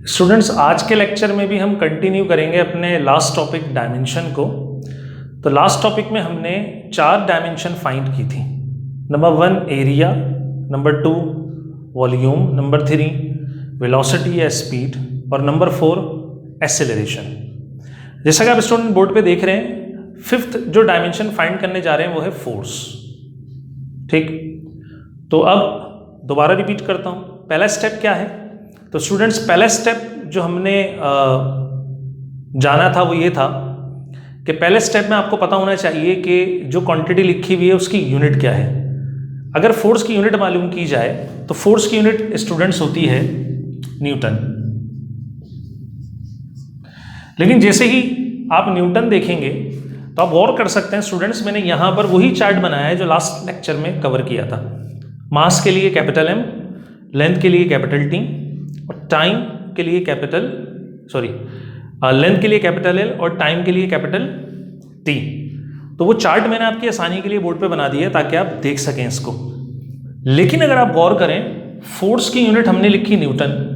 Students, आज के lecture में भी हम कंटिन्यू करेंगे अपने लास्ट टॉपिक डायमेंशन को। तो लास्ट टॉपिक में हमने 4 डायमेंशन फाइंड की थी। Number 1 area, number 2 volume, number 3 velocity या स्पीड और नंबर 4 एक्सेलरेशन। जैसा कि आप स्टूडेंट बोर्ड पे देख रहे हैं, 5th जो डायमेंशन फाइंड करने जा रहे हैं वो है फोर्स। ठीक, तो अब दोबारा रिपीट करता हूँ। पहला स्टेप क्या है? तो स्टूडेंट्स, पहला स्टेप जो हमने जाना था वो ये था कि पहले स्टेप में आपको पता होना चाहिए कि जो क्वांटिटी लिखी हुई है उसकी यूनिट क्या है। अगर फोर्स की यूनिट मालूम की जाए तो फोर्स की यूनिट स्टूडेंट्स होती है न्यूटन। लेकिन जैसे ही आप न्यूटन देखेंगे तो आप गौर कर सकते हैं स्टूडेंट्स, मैंने यहाँ पर वही चार्ट बनाया है जो लास्ट लेक्चर में कवर किया था। मास के लिए कैपिटल M, लेंथ के लिए कैपिटल T और टाइम के लिए लेंथ के लिए कैपिटल L और टाइम के लिए कैपिटल T। तो वो चार्ट मैंने आपकी आसानी के लिए बोर्ड पे बना दिया है ताकि आप देख सकें इसको। लेकिन अगर आप गौर करें, फोर्स की यूनिट हमने लिखी न्यूटन।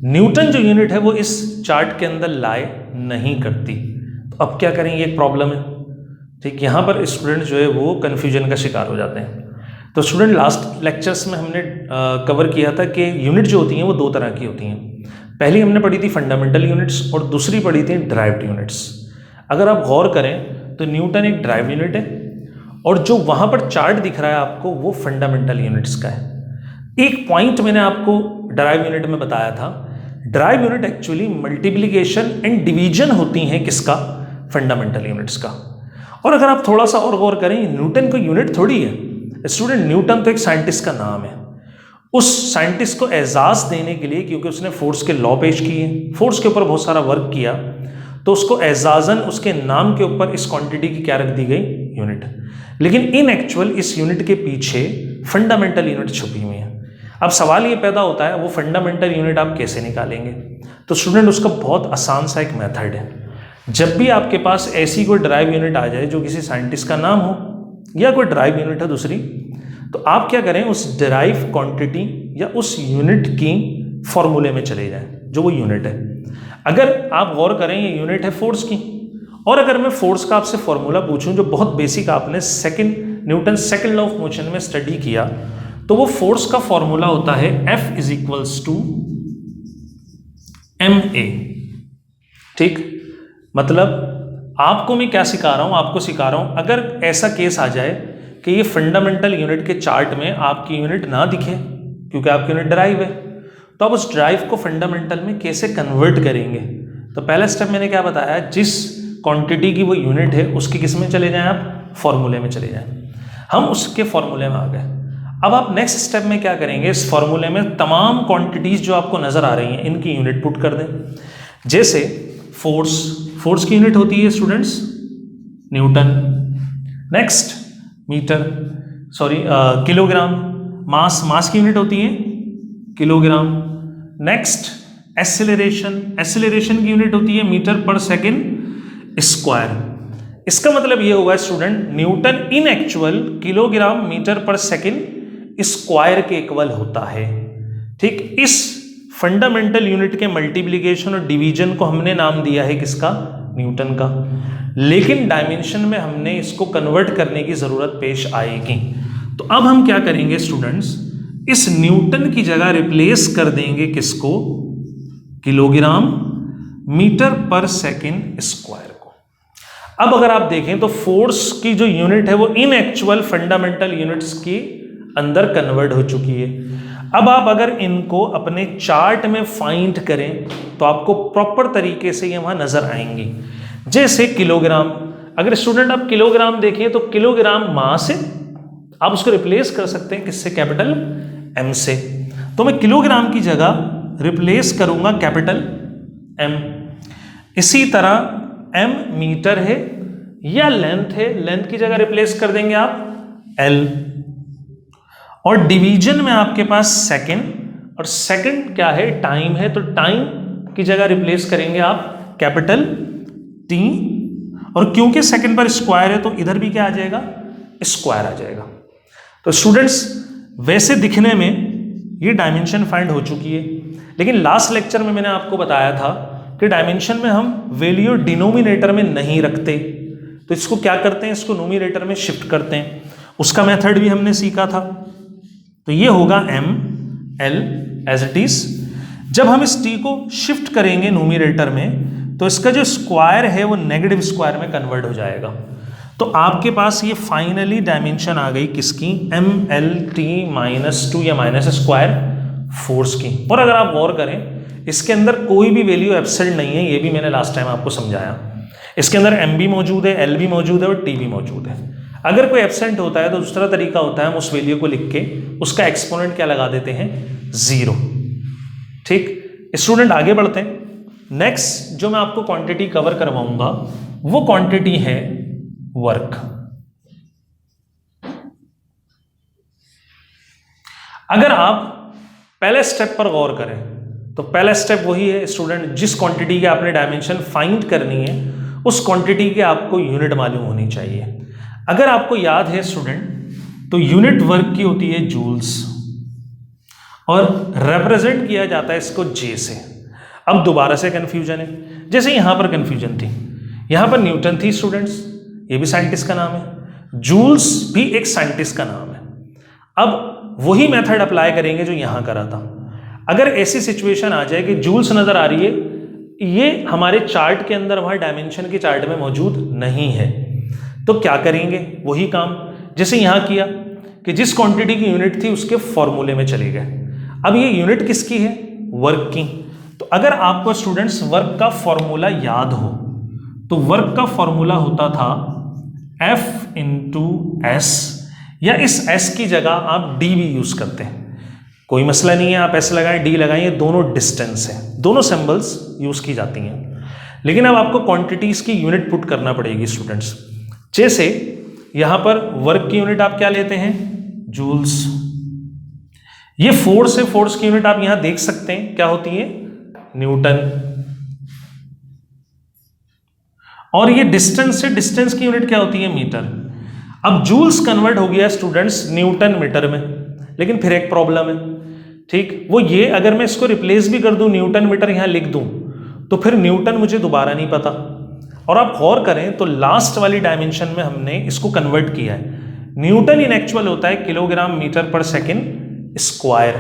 न्यूटन जो यूनिट है वो इस चार्ट के अंदर लाई नहीं करती। तो अब क्या करें, ये एक प्रॉब्लम है। ठीक, यहाँ पर स्टूडेंट जो है वो कन्फ्यूजन का शिकार हो जाते हैं। तो स्टूडेंट, लास्ट लेक्चर्स में हमने कवर किया था कि यूनिट जो होती हैं वो 2 तरह की होती हैं। पहली हमने पढ़ी थी फंडामेंटल यूनिट्स और दूसरी पढ़ी थी ड्राइव्ड यूनिट्स। अगर आप गौर करें तो न्यूटन एक ड्राइव यूनिट है और जो वहाँ पर चार्ट दिख रहा है आपको वो फंडामेंटल यूनिट्स का है। एक पॉइंट मैंने आपको ड्राइव यूनिट में बताया था। Drive unit actually multiplication and division होती हैं किसका? फंडामेंटल यूनिट्स का। और अगर आप थोड़ा सा और गौर करें, न्यूटन को यूनिट थोड़ी है स्टूडेंट। न्यूटन तो एक साइंटिस्ट का नाम है। उस साइंटिस्ट को एजाज देने के लिए, क्योंकि उसने फोर्स के लॉ पेश किए, फोर्स के ऊपर बहुत सारा वर्क किया, तो उसको एजाजन उसके नाम के ऊपर इस क्वांटिटी की क्या रख दी गई? यूनिट। लेकिन इन एक्चुअल इस यूनिट के पीछे फंडामेंटल यूनिट छुपी हुई है। अब सवाल ये पैदा होता है वो फंडामेंटल यूनिट आप कैसे निकालेंगे? तो स्टूडेंट, उसका बहुत आसान सा एक मेथड है। जब भी आपके पास ऐसी कोई ड्राइव यूनिट आ जाए जो किसी साइंटिस्ट का नाम हो या कोई ड्राइव यूनिट है दूसरी, तो आप क्या करें, उस ड्राइव क्वांटिटी या उस यूनिट की फॉर्मूले में चले जाएं जो वो यूनिट है। अगर आप गौर करें, ये यूनिट है फोर्स की, और अगर मैं फोर्स का आपसे फॉर्मूला पूछूं जो बहुत बेसिक आपने Newton second law of motion में स्टडी किया, तो वो फोर्स का फॉर्मूला होता है F = ma। ठीक, मतलब आपको मैं क्या सिखा रहा हूं? आपको सिखा रहा हूं अगर ऐसा केस आ जाए कि ये फंडामेंटल यूनिट के चार्ट में आपकी यूनिट ना दिखे क्योंकि आपकी यूनिट ड्राइव है, तो आप उस ड्राइव को फंडामेंटल में कैसे कन्वर्ट करेंगे? तो पहला स्टेप मैंने क्या बताया, जिस क्वांटिटी की वो यूनिट है उसकी किस में चले जाएं आप? फॉर्मूले में चले जाएं। हम उसके फॉर्मूले में आ गए। अब आप नेक्स्ट स्टेप में क्या करेंगे, इस फॉर्मूले में तमाम क्वांटिटीज जो आपको नजर आ रही हैं इनकी यूनिट पुट कर दें। जैसे फोर्स की यूनिट होती है students newton, next kilogram. Mass की यूनिट होती है किलोग्राम। नेक्स्ट एक्सेलरेशन की यूनिट होती है मीटर/सेकंड²। इसका मतलब ये होगा student, newton in actual kilogram metre per second square के इक्वल होता है। ठीक, इस फंडामेंटल यूनिट के मल्टीप्लिकेशन और डिवीजन को हमने नाम दिया है किसका? न्यूटन का। लेकिन डायमेंशन में हमने इसको कन्वर्ट करने की जरूरत पेश आएगी। तो अब हम क्या करेंगे स्टूडेंट्स, इस न्यूटन की जगह रिप्लेस कर देंगे किसको? किलोग्राम मीटर/सेकंड² को। अब अगर आप देखें तो फोर्स की जो यूनिट है वो इन एक्चुअल फंडामेंटल यूनिट्स के अंदर कन्वर्ट हो चुकी है। अब आप अगर इनको अपने चार्ट में फाइंड करें तो आपको प्रॉपर तरीके से ये वहां नजर आएंगी। जैसे किलोग्राम, अगर स्टूडेंट आप किलोग्राम देखें तो किलोग्राम मास है, आप उसको रिप्लेस कर सकते हैं किससे? कैपिटल M से। तो मैं किलोग्राम की जगह रिप्लेस करूंगा कैपिटल M। इसी तरह M मीटर है या लेंथ है, लेंथ की जगह रिप्लेस कर देंगे आप L। और डिवीजन में आपके पास सेकंड, और सेकंड क्या है? टाइम है, तो टाइम की जगह रिप्लेस करेंगे आप कैपिटल T। और क्योंकि सेकंड पर स्क्वायर है तो इधर भी क्या आ जाएगा? स्क्वायर आ जाएगा। तो स्टूडेंट्स, वैसे दिखने में ये डायमेंशन फाइंड हो चुकी है, लेकिन लास्ट लेक्चर में मैंने आपको बताया था कि डायमेंशन में हम वैल्यू डिनोमिनेटर में नहीं रखते, तो इसको क्या करते हैं, इसको नोमिनेटर में शिफ्ट करते हैं। उसका मेथड भी हमने सीखा था। तो ये होगा ml एज इट इज। जब हम इस t को शिफ्ट करेंगे नोमिनेटर में तो इसका जो स्क्वायर है वो नेगेटिव स्क्वायर में कन्वर्ट हो जाएगा। तो आपके पास ये फाइनली डायमेंशन आ गई किसकी, mlt-2 या माइनस स्क्वायर फोर्स की। और अगर आप गौर करें इसके अंदर कोई भी वैल्यू एब्सेंट नहीं है, ये भी मैंने लास्ट टाइम आपको समझाया। इसके अंदर m भी मौजूद है, l भी मौजूद है और t भी मौजूद है। अगर कोई एब्सेंट होता है तो दूसरा तरीका होता है हम उस वैल्यू को लिख के उसका एक्सपोनेंट क्या लगा देते हैं, 0। ठीक, स्टूडेंट आगे बढ़ते हैं। नेक्स्ट जो मैं आपको क्वांटिटी कवर करवाऊंगा वो क्वांटिटी है वर्क। अगर आप पहले स्टेप पर गौर करें तो पहला स्टेप वही है स्टूडेंट, जिस क्वांटिटी की आपने डायमेंशन फाइंड करनी है उस क्वांटिटी के आपको यूनिट मालूम होनी चाहिए। अगर आपको याद है स्टूडेंट तो यूनिट वर्क की होती है जूल्स और रिप्रेजेंट किया जाता है इसको जे से। अब दोबारा से कंफ्यूजन है, जैसे यहां पर कंफ्यूजन थी, यहां पर न्यूटन थी स्टूडेंट्स, ये भी साइंटिस्ट का नाम है, जूल्स भी एक साइंटिस्ट का नाम है। अब वही मेथड अप्लाई करेंगे जो यहां करा था। अगर ऐसी सिचुएशन आ जाए कि जूल्स नजर आ रही है, ये हमारे चार्ट के अंदर वहां डायमेंशन के चार्ट में मौजूद नहीं है, तो क्या करेंगे, वही काम जैसे यहां किया कि जिस क्वांटिटी की यूनिट थी उसके फॉर्मूले में चले गए। अब ये यूनिट किसकी है, वर्क की। तो अगर आपको स्टूडेंट्स वर्क का फॉर्मूला याद हो तो वर्क का फॉर्मूला होता था F इंटू एस, या इस S की जगह आप D भी यूज करते हैं, कोई मसला नहीं है, आप S लगाएं D लगाएं, ये दोनों डिस्टेंस है, दोनों सिंबल्स यूज की जाती हैं। लेकिन अब आपको क्वांटिटीज की यूनिट पुट करना पड़ेगी स्टूडेंट्स। जैसे यहां पर वर्क की यूनिट आप क्या लेते हैं, जूल्स। ये फोर्स है, फोर्स की यूनिट आप यहां देख सकते हैं क्या होती है, न्यूटन। और ये डिस्टेंस है, डिस्टेंस की यूनिट क्या होती है, मीटर। अब जूल्स कन्वर्ट हो गया स्टूडेंट्स न्यूटन मीटर में, लेकिन फिर एक प्रॉब्लम है, ठीक, वो ये अगर मैं इसको रिप्लेस भी कर दूं, न्यूटन मीटर यहां लिख दूं, तो फिर न्यूटन मुझे दोबारा नहीं पता। और आप गौर करें तो लास्ट वाली डायमेंशन में हमने इसको कन्वर्ट किया है, न्यूटन इन एक्चुअल होता है kilogram metre per second square.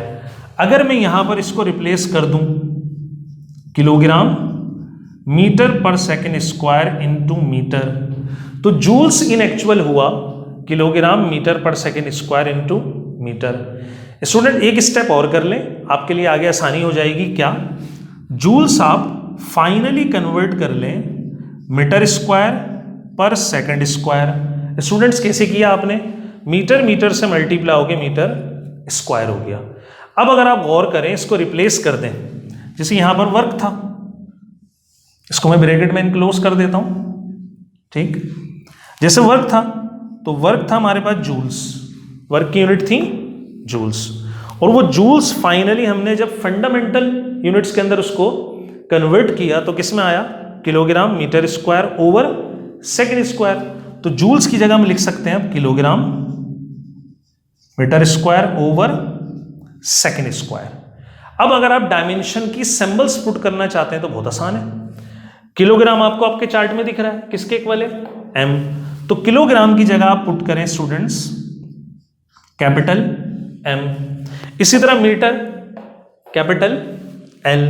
अगर मैं यहां पर इसको रिप्लेस कर दूं kilogram metre per second square into metre, तो जूल्स इन एक्चुअल हुआ kilogram metre per second square into metre. Student एक स्टेप और कर लें, आपके लिए आगे आसानी हो जाएगी। क्या, जूल्स आप फाइनली कन्वर्ट कर लें मीटर स्क्वायर पर सेकंड स्क्वायर। स्टूडेंट्स कैसे किया आपने, मीटर मीटर से मल्टीप्लाई होकर मीटर स्क्वायर हो गया। अब अगर आप गौर करें इसको रिप्लेस कर दें, जैसे यहां पर वर्क था, इसको मैं ब्रैकेट में इनक्लोज कर देता हूं, ठीक, जैसे वर्क था तो वर्क था हमारे पास जूल्स, वर्क की यूनिट थी जूल्स, और वो जूल्स फाइनली हमने जब फंडामेंटल यूनिट्स के अंदर उसको कन्वर्ट किया तो किस में आया, kilogram metre square over second square. तो जूल्स की जगह हम लिख सकते हैं kilogram metre square over second square. अब अगर आप डायमेंशन की सिंबल्स पुट करना चाहते हैं तो बहुत आसान है। किलोग्राम आपको आपके चार्ट में दिख रहा है, किसके इक्वल है, m, तो किलोग्राम की जगह आप पुट करें स्टूडेंट्स कैपिटल M। इसी तरह मीटर कैपिटल L,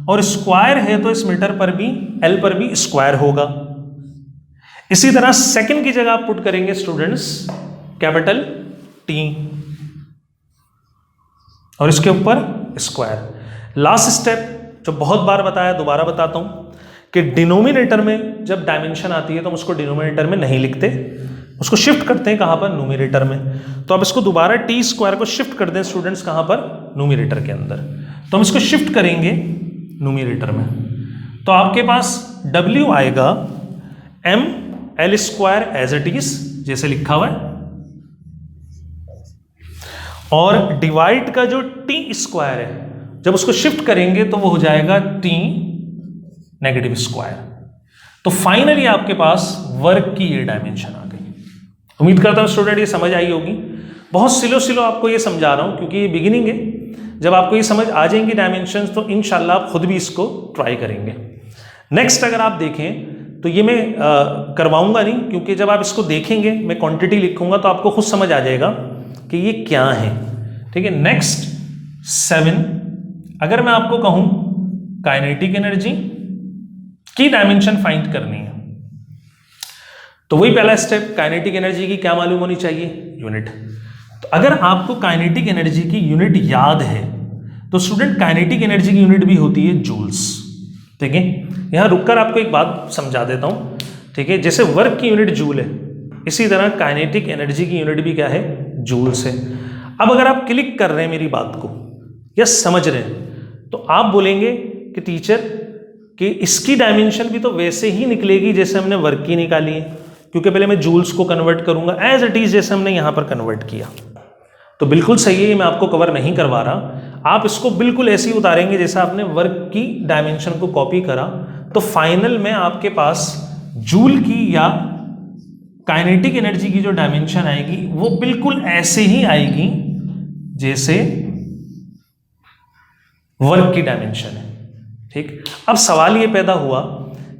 और स्क्वायर है तो इस मीटर पर भी L पर भी स्क्वायर होगा। इसी तरह सेकंड की जगह आप पुट करेंगे स्टूडेंट्स कैपिटल T, और इसके ऊपर स्क्वायर। लास्ट स्टेप जो बहुत बार बताया, दोबारा बताता हूं कि डिनोमिनेटर में जब डायमेंशन आती है तो हम उसको डिनोमिनेटर में नहीं लिखते, उसको शिफ्ट करते हैं कहां पर, न्यूमरेटर में। तो अब इसको दोबारा टी स्क्वायर को शिफ्ट कर दें स्टूडेंट्स कहां पर, न्यूमरेटर के अंदर। तो हम इसको शिफ्ट करेंगे न्यूमरेटर में, तो आपके पास W आएगा m l square as it is जैसे लिखा हुआ है, और डिवाइड का जो टी स्क्वायर है जब उसको शिफ्ट करेंगे तो वो हो जाएगा टी नेगेटिव स्क्वायर। तो फाइनली आपके पास वर्क की ये डायमेंशन आ गई। उम्मीद करता हूं स्टूडेंट ये समझ आई होगी। बहुत स्लो आपको ये समझा रहा हूं क्योंकि ये बिगिनिंग है, जब आपको ये समझ आ जाएंगी डायमेंशंस तो इंशाल्लाह आप खुद भी इसको ट्राई करेंगे। नेक्स्ट अगर आप देखें तो ये मैं करवाऊंगा नहीं, क्योंकि जब आप इसको देखेंगे मैं क्वांटिटी लिखूंगा तो आपको खुद समझ आ जाएगा कि ये क्या है। ठीक है, नेक्स्ट 7, अगर मैं आपको कहूं काइनेटिक एनर्जी की डायमेंशन फाइंड करनी है तो वही पहला स्टेप, काइनेटिक एनर्जी की क्या मालूम होनी चाहिए, यूनिट। तो अगर आपको काइनेटिक एनर्जी की यूनिट याद है तो स्टूडेंट काइनेटिक एनर्जी की यूनिट भी होती है जूल्स। ठीक है, यहां रुककर आपको एक बात समझा देता हूं। ठीक है, जैसे वर्क की यूनिट जूल है, इसी तरह काइनेटिक एनर्जी की यूनिट भी क्या है, जूल्स है। अब अगर आप क्लिक कर रहे हैं मेरी बात को या समझ रहे हैं तो आप बोलेंगे कि टीचर कि इसकी डायमेंशन भी तो वैसे ही निकलेगी जैसे हमने वर्क की निकाली है, क्योंकि पहले मैं जूल्स को कन्वर्ट करूंगा एज इट इज जैसे हमने यहां पर कन्वर्ट किया। तो बिल्कुल सही है, ये मैं आपको कवर नहीं करवा रहा। आप इसको बिल्कुल ऐसे ही उतारेंगे जैसा आपने वर्क की डायमेंशन को कॉपी करा, तो फाइनल में आपके पास जूल की या काइनेटिक एनर्जी की जो डायमेंशन आएगी वो बिल्कुल ऐसे ही आएगी जैसे वर्क की डायमेंशन है। ठीक, अब सवाल ये पैदा हुआ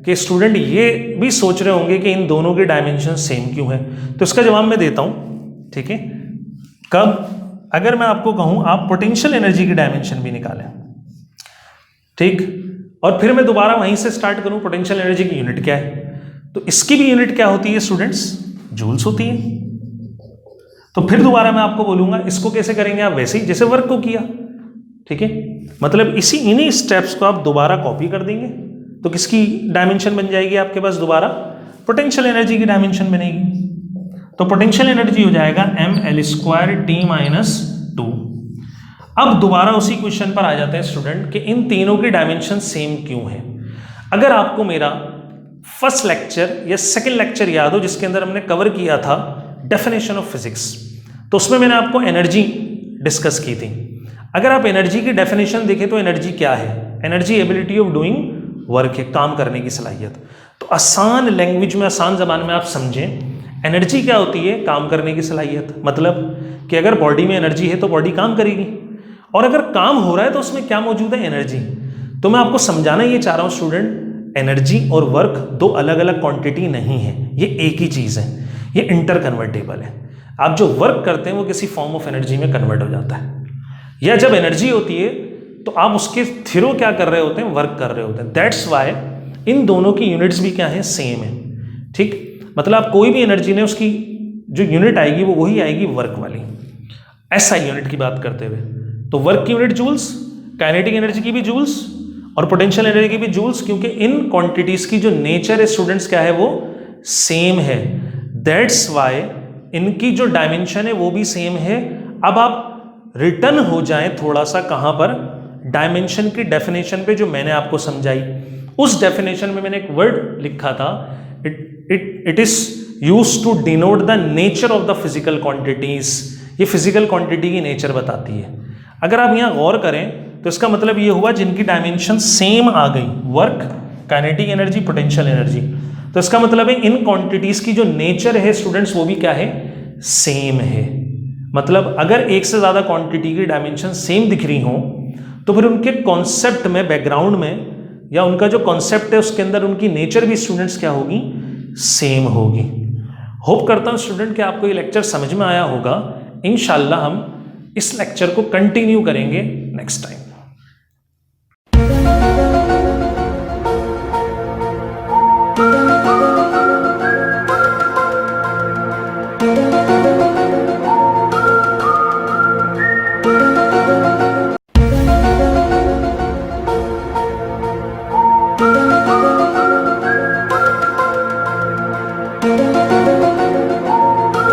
कि स्टूडेंट ये भी सोच रहे होंगे कि इन दोनों की डायमेंशन सेम क्यों है, तो इसका जवाब मैं देता हूं। ठीक है, कब, अगर मैं आपको कहूं आप पोटेंशियल एनर्जी की डायमेंशन भी निकालें, ठीक, और फिर मैं दोबारा वहीं से स्टार्ट करूं पोटेंशियल एनर्जी की यूनिट क्या है, तो इसकी भी यूनिट क्या होती है स्टूडेंट्स, जूल्स होती है। तो फिर दोबारा मैं आपको बोलूंगा इसको कैसे करेंगे आप, वैसे ही जैसे वर्क को किया। ठीक है, मतलब इन्हीं स्टेप्स को आप दोबारा कॉपी कर देंगे तो किसकी डायमेंशन बन जाएगी आपके पास, दोबारा पोटेंशियल एनर्जी की डायमेंशन बनेगी। तो पोटेंशियल एनर्जी हो जाएगा mL²T-2। अब दोबारा उसी क्वेश्चन पर आ जाते हैं स्टूडेंट कि इन तीनों की डायमेंशन सेम क्यों है। अगर आपको मेरा फर्स्ट लेक्चर या सेकंड लेक्चर याद हो जिसके अंदर हमने कवर किया था डेफिनेशन ऑफ फिजिक्स, तो उसमें मैंने आपको एनर्जी डिस्कस की थी। अगर आप एनर्जी की डेफिनेशन देखें तो एनर्जी क्या है, energy ability of doing work है, काम करने की सलाहियत। तो आसान लैंग्वेज में, आसान जबान में आप समझें, एनर्जी क्या होती है, काम करने की सलाहियत। मतलब कि अगर बॉडी में एनर्जी है तो बॉडी काम करेगी, और अगर काम हो रहा है तो उसमें क्या मौजूद है, एनर्जी। तो मैं आपको समझाना ये चाह रहा हूं स्टूडेंट, एनर्जी और वर्क दो अलग अलग क्वांटिटी नहीं है, ये एक ही चीज है, ये इंटर कन्वर्टेबल है। आप जो वर्क करते हैं वो किसी फॉर्म ऑफ एनर्जी में कन्वर्ट हो जाता है, या जब एनर्जी होती है तो आप उसके थ्रू क्या कर रहे होते हैं, वर्क कर रहे होते हैं। दैट्स वाई इन दोनों की यूनिट्स भी क्या है, सेम है। ठीक, मतलब आप कोई भी एनर्जी ने उसकी जो यूनिट आएगी वो वही आएगी वर्क वाली। ऐसा यूनिट की बात करते हुए तो वर्क की यूनिट जूल्स, काइनेटिक एनर्जी की भी जूल्स और पोटेंशियल एनर्जी की भी जूल्स, क्योंकि इन क्वांटिटीज की जो नेचर है स्टूडेंट्स क्या है, वो सेम है। दैट्स वाई इनकी जो डायमेंशन है वो भी सेम है। अब आप रिटर्न हो जाएं थोड़ा सा कहां पर, डायमेंशन की डेफिनेशन पे जो मैंने आपको समझाई। उस डेफिनेशन में मैंने एक वर्ड लिखा था, it is used to denote the nature of the physical quantities. ये फिजिकल क्वांटिटी की नेचर बताती है। अगर आप यहां गौर करें तो इसका मतलब ये हुआ जिनकी डायमेंशन सेम आ गई, work, kinetic energy, potential energy, तो इसका मतलब है इन क्वांटिटीज की जो नेचर है स्टूडेंट्स वो भी क्या है, सेम है। मतलब अगर एक से ज्यादा क्वांटिटी की डायमेंशन सेम दिख रही हो तो फिर उनके कॉन्सेप्ट में, बैकग्राउंड में, या उनका जो कॉन्सेप्ट है उसके अंदर उनकी नेचर भी स्टूडेंट्स क्या होगी, सेम होगी। होप करता हूं स्टूडेंट कि आपको ये लेक्चर समझ में आया होगा। इंशाल्लाह हम इस लेक्चर को कंटिन्यू करेंगे नेक्स्ट टाइम।